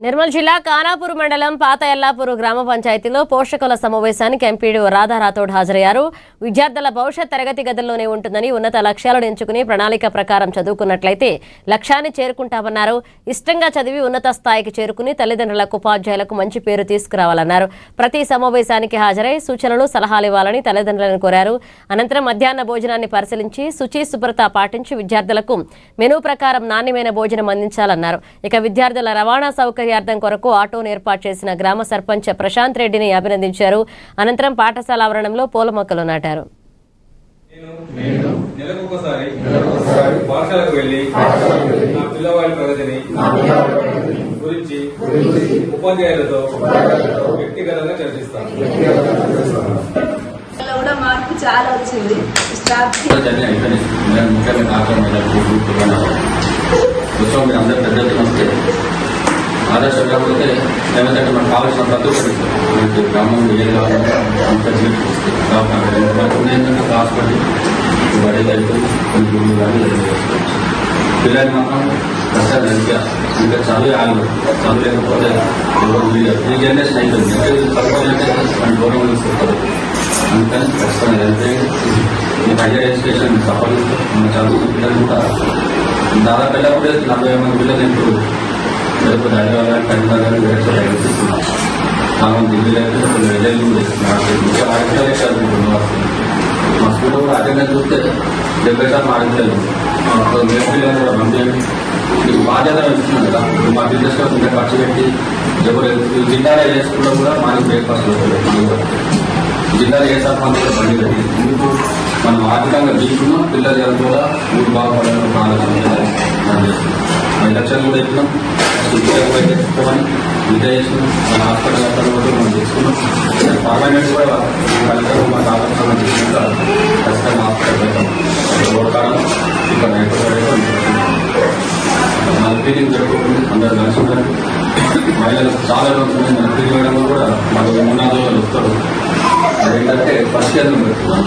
నిర్మల్ జిల్లా కానాపూర్ మండలం పాత ఎల్లాపూర్ గ్రామ పంచాయతీలో పోషకుల సమావేశానికి ఎంపీడీ రాధా రాథోడ్ హాజరయ్యారు. విద్యార్థుల భవిష్యత్ తరగతి గదుల్లోనే ఉంటుందని, ఉన్నత లక్ష్యాలను ఎంచుకుని ప్రణాళిక ప్రకారం చదువుకున్నట్లయితే లక్ష్యాన్ని చేరుకుంటామన్నారు. ఇష్టంగా చదివి ఉన్నత స్థాయికి చేరుకుని తల్లిదండ్రులకు, ఉపాధ్యాయులకు మంచి పేరు తీసుకురావాలన్నారు. ప్రతి సమావేశానికి హాజరై సూచనలు, సలహాలు ఇవ్వాలని తల్లిదండ్రులను కోరారు. అనంతరం మధ్యాహ్న భోజనాన్ని పరిశీలించి శుచి, శుభ్రత పాటించి విద్యార్థులకు మెనూ ప్రకారం నాణ్యమైన భోజనం అందించాలన్నారు. ఇక విద్యార్థుల రవాణా సౌకర్యార్థం కొరకు ఆటోను ఏర్పాటు చేసిన గ్రామ సర్పంచ్ ప్రశాంత్ రెడ్డిని అభినందించారు. అనంతరం పాఠశాల ఆవరణంలో పూల మొక్కలు నాటారు. మార్పు చాలా వచ్చింది. ఆదర్శంగా పోతే ఏమంటే మనకు కావాల్సిన ప్రతి ఒక్కటి మనకి గ్రామంలో ఏం కావాలంటే అంత ఏంటంటే హాస్పిటల్ బడి అయితే కొన్ని గుళ్ళు కానీ చేసుకోవచ్చు. పిల్లలు మాత్రం కష్టాలు ఇంకా చదువు ఆగు చదువు లేకపోతే ఈ జనరేషన్ అయిపోయింది. చదువుకోవాలంటే మన గౌరవం తీసుకుంటారు. అందుకని ఖచ్చితంగా వెళ్తే మీకు హైయర్ ఎడ్యుకేషన్ సఫలిస్తూ మన చదువుకున్న పిల్లలు కూడా దాదాపు వెళ్ళకపోతే 40 మంది పిల్లలు ఇప్పుడు లేకపోతే హైదరాబాద్ కరీంనగర్ వేరేస్తున్నాం. మనం ఢిల్లీలో అయితే కొన్ని విలేజ్ కూడా ముఖ్య ఆడిపిల్లలే చదువుకుంటున్నాం. మా స్కూల్లో కూడా అటెండెన్స్ చూస్తే 70% ఆడిపిల్లలు పిల్లలు కూడా పంపించండి. మీకు బాధ్యత ఇస్తున్నాం కదా. మా బిజినెస్ లో ఇంకా ఖర్చు పెట్టి జిల్లాలో ఏ స్కూల్లో కూడా మాకు బ్రేక్ఫాస్ట్ జిల్లాలో ఏ సర్పంచ్ బండి పెట్టి ఎందుకు మనం ఆర్థికంగా తీసుకున్నాం. పిల్లలు కూడా ఊరు బాగుపడాలని ఆలోచన చేస్తున్నాం. 5 లక్షలు కూడా ఇస్తున్నాం. తీసుకోమని విద్య చేస్తున్నాం. మన హాస్పిటల్ అక్కడ కూడా మనం తీసుకున్నాం. పర్మనెంట్ కూడా కలెక్టర్ మాకు ఆలోచన తీసుకుంటా ఖచ్చితంగా హాస్పిటల్ పెట్టాం. ఓడకాలం ఇక్కడ నల్పీలింగ్ జరుపుకుంటుంది. అందరూ కలిసి ఉంటారు. మహిళలు చాలా ఉంటుంది. నల్పీలి వేయడంలో కూడా మాకు 3-4 రోజులు వస్తారు. అదేంటంటే ఫస్ట్ ఇయర్ పెట్టుకున్నాం.